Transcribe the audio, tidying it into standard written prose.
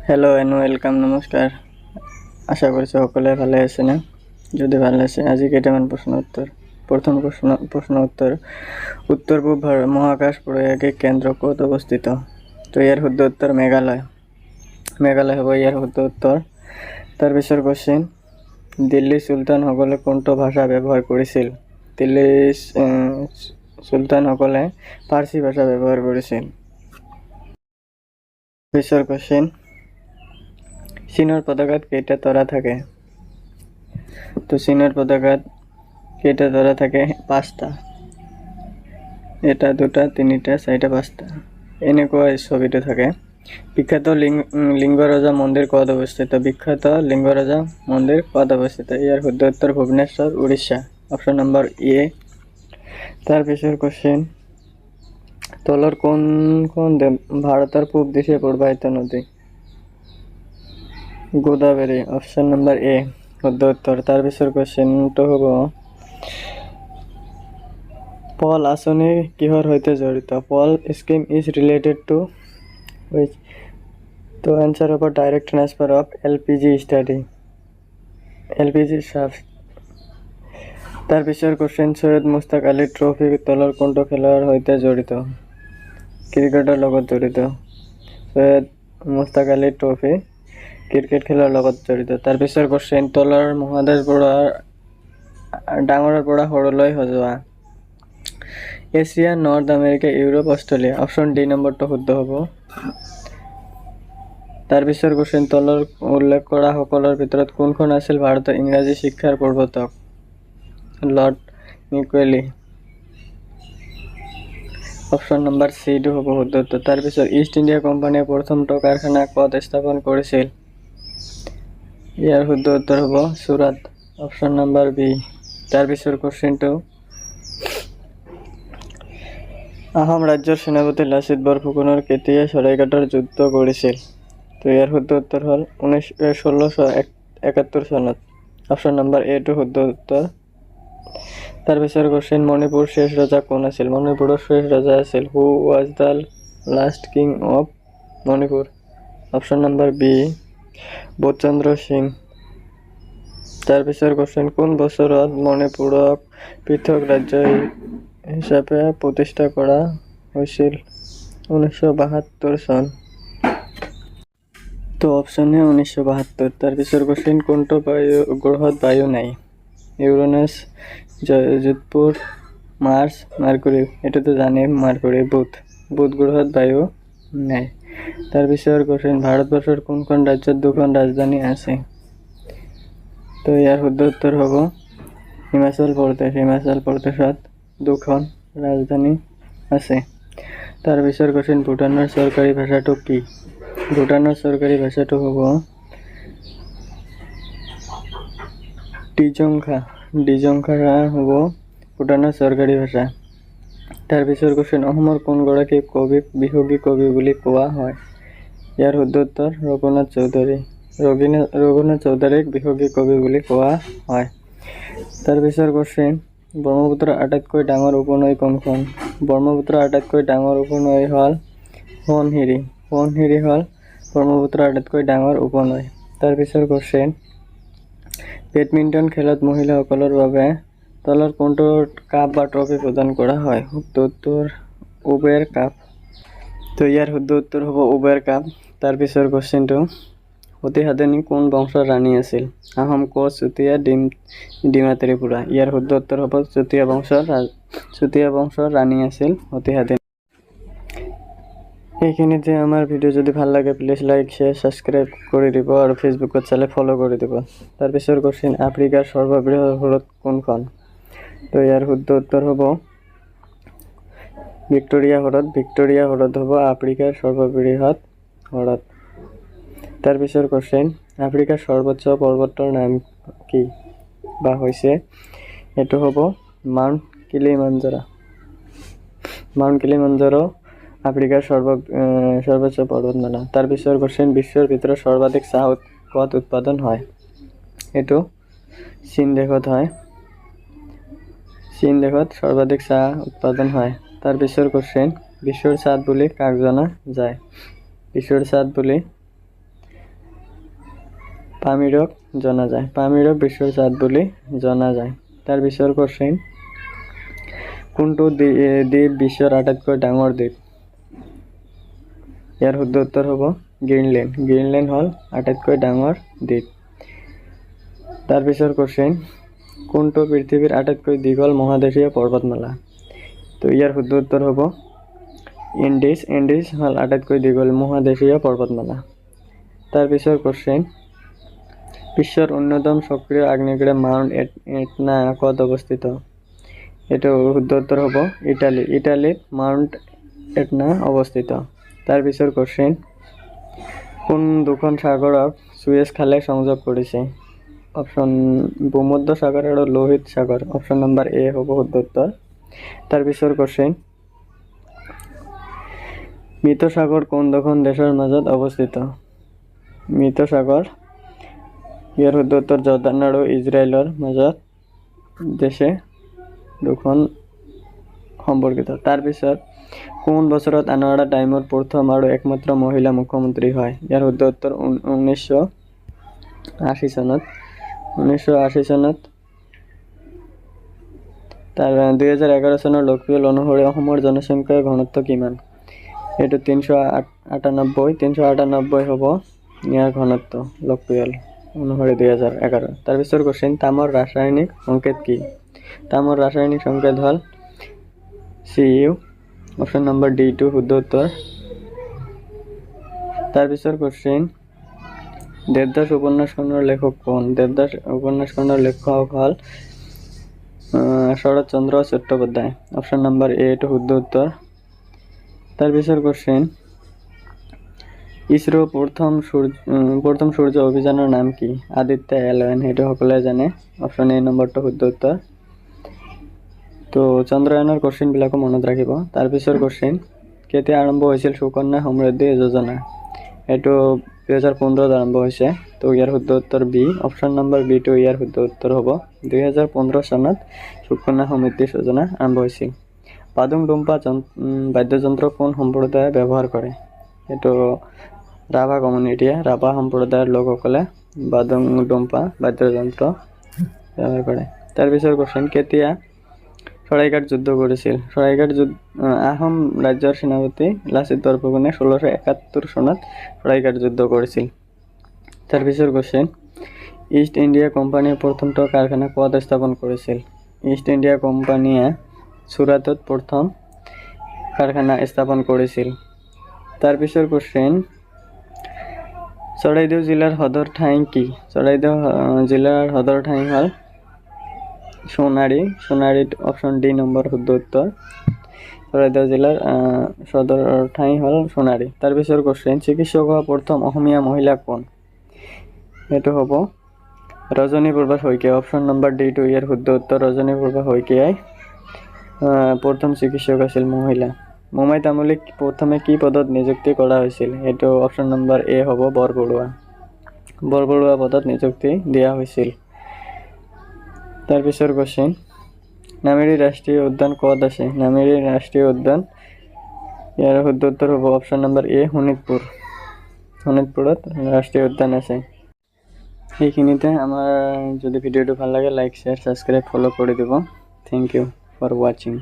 Hello and welcome, নমস্কার। আশা করছি সকলে ভালো আছে না? যদি ভালো আছে, আজকে কেটামান প্রশ্ন উত্তর। প্রথম প্রশ্ন উত্তর, উত্তর পূর্ব মহাকাশ প্রয়োগের কেন্দ্র কোত অবস্থিত? তো এর শুদ্ধ উত্তর মেঘালয় হব ইয়ার শুদ্ধ উত্তর। তার পিছৰ কোশ্চেন, দিল্লী সুলতান সকলে কোনটো ভাষা ব্যৱহাৰ কৰিছিল? দিল্লী সুলতান সকলে ফাৰ্চী ভাষা ব্যৱহাৰ কৰিছিল। পিছৰ কোশ্চেন, চীনৰ পতাকাত কেইটা তৰা থাকে? তো চীনেৰ পতাকাত কেইটা তৰা থাকে? 5টা। এটা 2টা 3টা 4টা 5টা এনেকুৱা ছবিটো থাকে। বিখ্যাত লিঙ্গরাজা মন্দির কত অবস্থিত? বিখ্যাত লিঙ্গরাজা মন্দির কত অবস্থিত? ইয়ার শুদ্ধ উত্তর Bhubaneswar, Orissa. Option number A. তার পিছৰ কোশ্চেন, তলৰ কোন ভাৰতেৰ পূব দিশে প্ৰবাহিত নদী? গোদাবৰী। অপশন নাম্বাৰ এ শুদ্ধ উত্তৰ। তাৰ পিছৰ কোশ্চেনটো হ'ব, পল আঁচনি কিহৰ সৈতে জড়িত? Pahal scheme is related to which? তো অ্যান্সার হ'ব direct transfer of LPG subsidy, LPG শাফ্ট। তার পিছৰ কোশ্চেন, সৈয়দ মুস্তাক আলী ট্ৰফি তলৰ কোনটো খেলৰ সৈতে জড়িত? ক্ৰিকেটৰ লগত জড়িত। সৈয়দ মুস্তাক আলী ট্ৰফি ক্ৰিকেট খেলৰ লগত জড়িত। তাৰ পিছৰ কোশ্চেন, তলৰ মহাদেশবোৰৰ ডাঙৰৰ পৰা সৰুলৈ সজোৱা? Asia, North America, Europe, Australia. Option D নম্বৰটা শুদ্ধ হ'ব। তাৰ পিছৰ কোশ্চেন, তলৰ উল্লেখ কৰা সকলৰ ভিতৰত কোনখন আছিল ভাৰতৰ ইংৰাজী শিক্ষাৰ প্ৰৱৰ্তক? Lord Macaulay. Option number C টো হ'ব শুদ্ধ উত্তৰ। তাৰ পিছত, ইষ্ট ইণ্ডিয়া কোম্পানীয়ে প্ৰথমটো কাৰখানা ক'ত স্থাপন কৰিছিল? ইয়াৰ শুদ্ধ উত্তৰ হ'ব চুৰাট। Option number B. তাৰ পিছৰ কোশ্চেনটো, আহোম ৰাজ্যৰ সেনাপতি লাচিত বৰফুকনৰ কেতিয়া শৰাইঘাটৰ যুদ্ধ কৰিছিল? তো ইয়াৰ শুদ্ধ উত্তৰ হ'ল 1671 চনত। অপশন নম্বৰ এ টো শুদ্ধ উত্তৰ। তাৰ পিছৰ কোশ্চেন, মণিপুৰ শেষ ৰজা কোন আছিল? মণিপুৰৰ শেষ ৰজা আছিল who was the last king of Manipur? Option number B, Bodhchandra Singh. তাৰ পিছৰ কোশ্চেন, কোন বছৰত মণিপুৰক পৃথক ৰাজ্য হিচাপে প্ৰতিষ্ঠা কৰা হৈছিল? 1972 চন। তো অপশন এ 1972। তাৰ পিছৰ কোশ্চেন, কোনটো গ্ৰহত বায়ু নাই? Uranus, Jupiter, Mars, Mercury. এটা তো জানি মাৰ্কুৰি। বুধ গ্ৰহত বায়ু নাই। তাৰ পিছৰ কোশ্চেন, ভাৰতবৰ্ষৰ কোনখন ৰাজ্যত দুখন ৰাজধানী আছে? তো ইয়াৰ শুদ্ধ উত্তৰ হ'ব হিমাচল প্ৰদেশ। হিমাচল প্ৰদেশত দুখন ৰাজধানী আছে। তাৰ পিছৰ কোশ্চেন, ভূটানৰ চৰকাৰী ভাষাটো কি? ভূটানৰ চৰকাৰী ভাষাটো হ'ব ডিজংখা হ'ব ভূটানৰ চৰকাৰী ভাষা। তাৰ পিছৰ কোশ্চেন, অসমৰ কোনগৰাকী কবিক বিহুগী কবি বুলি কোৱা হয়? ইয়াৰ শুদ্ধ উত্তৰ ৰঘুনাথ চৌধুৰী। ৰঘুনাথ চৌধুৰীক বিহুগী কবি বুলি কোৱা হয়। তাৰ পিছৰ কোশ্চেন, ব্ৰহ্মপুত্ৰৰ আটাইতকৈ ডাঙৰ উপনৈ কোনখন? ব্ৰহ্মপুত্ৰৰ আটাইতকৈ ডাঙৰ উপনৈ হ'ল সোৱণশিৰি। সোৱণশিৰি হ'ল ব্ৰহ্মপুত্ৰৰ আটাইতকৈ ডাঙৰ উপনৈ। তাৰ পিছৰ কোশ্চেন, বেডমিণ্টন খেলত মহিলাসকলৰ বাবে তলৰ কোনটো কাপ বা ট্ৰফি প্ৰদান কৰা হয়? শুদ্ধ উত্তৰ উবেৰ কাপ। তো ইয়াৰ শুদ্ধ উত্তৰ হ'ব উবেৰ কাপ। তাৰ পিছৰ কোশ্চেনটো, সতী সাধনী কোন বংশৰ ৰাণী আছিল? আহোম, কোচ, চুতীয়া, ডিমা ত্ৰিপুৰা। ইয়াৰ শুদ্ধ উত্তৰ হ'ব চুতীয়া বংশৰ ৰাণী আছিল সতী সাধনী। এইখিনিতে আমাৰ ভিডিও যদি ভাল লাগে প্লিজ লাইক, শ্বেয়াৰ, ছাবস্ক্ৰাইব কৰি দিব আৰু ফেচবুকত চালে ফলো কৰি দিব। তাৰ পিছৰ কোশ্চেন, আফ্ৰিকাৰ সৰ্ববৃহৎ হ্ৰদ কোনখন? তো ইয়াৰ শুদ্ধ উত্তৰ হ'ব ভিক্টোৰিয়া হ্ৰদ। ভিক্টোৰিয়া হ্ৰদ হ'ব আফ্ৰিকাৰ সৰ্ববৃহৎ হ্ৰদ। তাৰ পিছৰ কোশ্চেন, আফ্ৰিকাৰ সৰ্বোচ্চ পৰ্বতৰ নাম কি বা হৈছে? এইটো হ'ব মাউণ্ট কিলিমাঞ্জাৰো। মাউণ্ট কিলিমাঞ্জাৰো আফ্ৰিকাৰ সৰ্বোচ্চ পৰ্বতমালা। তাৰ পিছৰ কোশ্চেন, বিশ্বৰ ভিতৰত সৰ্বাধিক চাহ ক'ত উৎপাদন হয়? এইটো চীন দেশত হয়। চীন দেশত সৰ্বাধিক চাহ উৎপাদন হয়। তাৰ পিছৰ কোশ্চেন, বিশ্বৰ চাঁদ বুলি কাক জনা যায়? বিশ্বৰ চাঁদ বুলি পামিৰক জনা যায়। পামিৰক বিশ্বৰ চাঁদ বুলি জনা যায়। তাৰ পিছৰ কোশ্চেন, কোনটো দ্বীপ বিশ্বৰ আটাইতকৈ ডাঙৰ দ্বীপ? ইয়াৰ শুদ্ধ উত্তৰ হ'ব গ্ৰীণলেণ্ড। গ্ৰীণলেণ্ড হ'ল আটাইতকৈ ডাঙৰ দ্বীপ। তাৰ পিছৰ কোশ্চেন, কোনটো পৃথিৱীৰ আটাইতকৈ দীঘল মহাদেশীয় পৰ্বতমালা? তো ইয়াৰ শুদ্ধ উত্তৰ হ'ব ইণ্ডিজ। ইণ্ডিজ হ'ল আটাইতকৈ দীঘল মহাদেশীয় পৰ্বতমালা। তাৰ পিছৰ কোশ্চেন, বিশ্বৰ অন্যতম সক্ৰিয় আগ্নেয়গিৰি মাউণ্ট এটনা ক'ত অৱস্থিত? এইটো শুদ্ধ উত্তৰ হ'ব ইটালী। ইটালীত মাউণ্ট এটনা অৱস্থিত। তাৰ পিছৰ কোশ্চেন, কোন দুখন সাগৰক সুয়েজ খালে সংযোগ কৰিছে? অপশ্যন ভূমধ্য সাগৰ আৰু লোহিত সাগৰ। অপশ্যন নম্বৰ এ হ'ব শুদ্ধ উত্তৰ। তাৰ পিছৰ কোশ্চেন, মৃত সাগৰ কোন দুখন দেশৰ মাজত অৱস্থিত? মৃত সাগৰ, ইয়াৰ শুদ্ধ উত্তৰ জৰ্ডান আৰু ইজৰাইলৰ মাজত দেশে দুখন সম্পৰ্কিত। তাৰপিছত, কোন বছৰত আনোৱাৰা টাইমৰ প্ৰথম আৰু একমাত্ৰ মহিলা মুখ্যমন্ত্ৰী হয়? ইয়াৰ শুদ্ধ উত্তৰ 1980 চনত। 1980 চনত। তাৰ 2011 চনৰ লোকপিয়ল অনুসৰি অসমৰ জনসংখ্যাৰ ঘনত্ব কিমান? এইটো 398 হ'ব ইয়াৰ ঘনত্ব লোকপিয়ল অনুসৰি 2011। তাৰপিছৰ কোশ্চেন, তামৰ ৰাসায়নিক সংকেত কি? তামৰ ৰাসায়নিক সংকেত হ'ল Cu। Option number D two শুদ্ধ উত্তৰ। তাৰপিছৰ কোশ্চেন, দেৱদাস উপন্যাসখনৰ লেখক কোন? দেৱদাস উপন্যাসখনৰ লেখক হ'ল শৰৎচন্দ্ৰ চট্টোপাধ্যায়। অপশ্যন নম্বৰ এ টু শুদ্ধ উত্তৰ। তাৰপিছৰ কোশ্চেন, ইছৰো প্ৰথম সূৰ্য অভিযানৰ নাম কি? আদিত্য L1, সেইটো সকলোৱে জানে। অপশ্যন এ নম্বৰটো শুদ্ধ উত্তৰ। তো চন্দ্ৰয়ানৰ কোশ্চেনবিলাকো মনত ৰাখিব। তাৰপিছৰ কোশ্চেন, কেতিয়া আৰম্ভ হৈছিল সুকন্যা সমৃদ্ধি যোজনা? এইটো 2015 আৰম্ভ হৈছে। তো ইয়াৰ শুদ্ধ উত্তৰ বি। অপশ্যন নম্বৰ বি টু ইয়াৰ শুদ্ধ উত্তৰ হ'ব। 2015 চনত সুকন্যা সমৃদ্ধি যোজনা আৰম্ভ হৈছিল। বাদুং ডুম্পা বাদ্যযন্ত্ৰ কোন সম্প্ৰদায়ে ব্যৱহাৰ কৰে? এইটো ৰাভা কমিউনিটিয়ে, ৰাভা সম্প্ৰদায়ৰ লোকসকলে বাদুং ডুম্পা বাদ্যযন্ত্ৰ ব্যৱহাৰ কৰে। তাৰপিছৰ কোশ্চেন, কেতিয়া শৰাইঘাট যুদ্ধ কৰিছিল? শৰাইঘাট যুদ্ধ আহোম ৰাজ্যৰ সেনাপতি লাচিত বৰফুকনে 1671 চনত শৰাইঘাট যুদ্ধ কৰিছিল। তাৰপিছৰ কোশ্চেন, ইষ্ট ইণ্ডিয়া কোম্পানীয়ে প্ৰথমটো কাৰখানা ক'ত স্থাপন কৰিছিল? ইষ্ট ইণ্ডিয়া কোম্পানীয়ে চুৰাটত প্ৰথম কাৰখানা স্থাপন কৰিছিল। তাৰপিছৰ কোশ্চেন, চৰাইদেউ জিলাৰ সদৰ ঠাই কি? চৰাইদেউ জিলাৰ সদৰ ঠাই হ'ল সোণাৰী। সোণাৰীত অপশ্যন ডি নম্বৰ শুদ্ধ উত্তৰ। চৰাইদেউ জিলাৰ সদৰ ঠাই হ'ল সোণাৰী। তাৰপিছৰ কোশ্চেন, চিকিৎসক হোৱা প্ৰথম অসমীয়া মহিলা কোন? এইটো হ'ব Rajaniprabha Saikia. Option number D টু ইয়াৰ শুদ্ধ উত্তৰ। ৰজনীপ্ৰভা শইকীয়াই প্ৰথম চিকিৎসক আছিল মহিলা। মোমাই তামুলীক প্ৰথমে কি পদত নিযুক্তি কৰা হৈছিল? এইটো অপশ্যন নম্বৰ এ হ'ব বৰবৰুৱা। বৰবৰুৱা পদত নিযুক্তি দিয়া হৈছিল। তাৰপিছৰ কোশ্চেন, নামেৰি ৰাষ্ট্ৰীয় উদ্যান ক'ত আছে? নামেৰি ৰাষ্ট্ৰীয় উদ্যান, ইয়াৰ শুদ্ধ উত্তৰ হ'ব অপশ্যন নম্বৰ এ শোণিতপুৰ। শোণিতপুৰত ৰাষ্ট্ৰীয় উদ্যান আছে। এইখিনিতে আমাৰ যদি ভিডিঅ'টো ভাল লাগে লাইক শ্বেয়াৰ ছাবস্ক্ৰাইব ফ'ল' কৰি দিব। থেংক ইউ ফৰ ৱাচিং।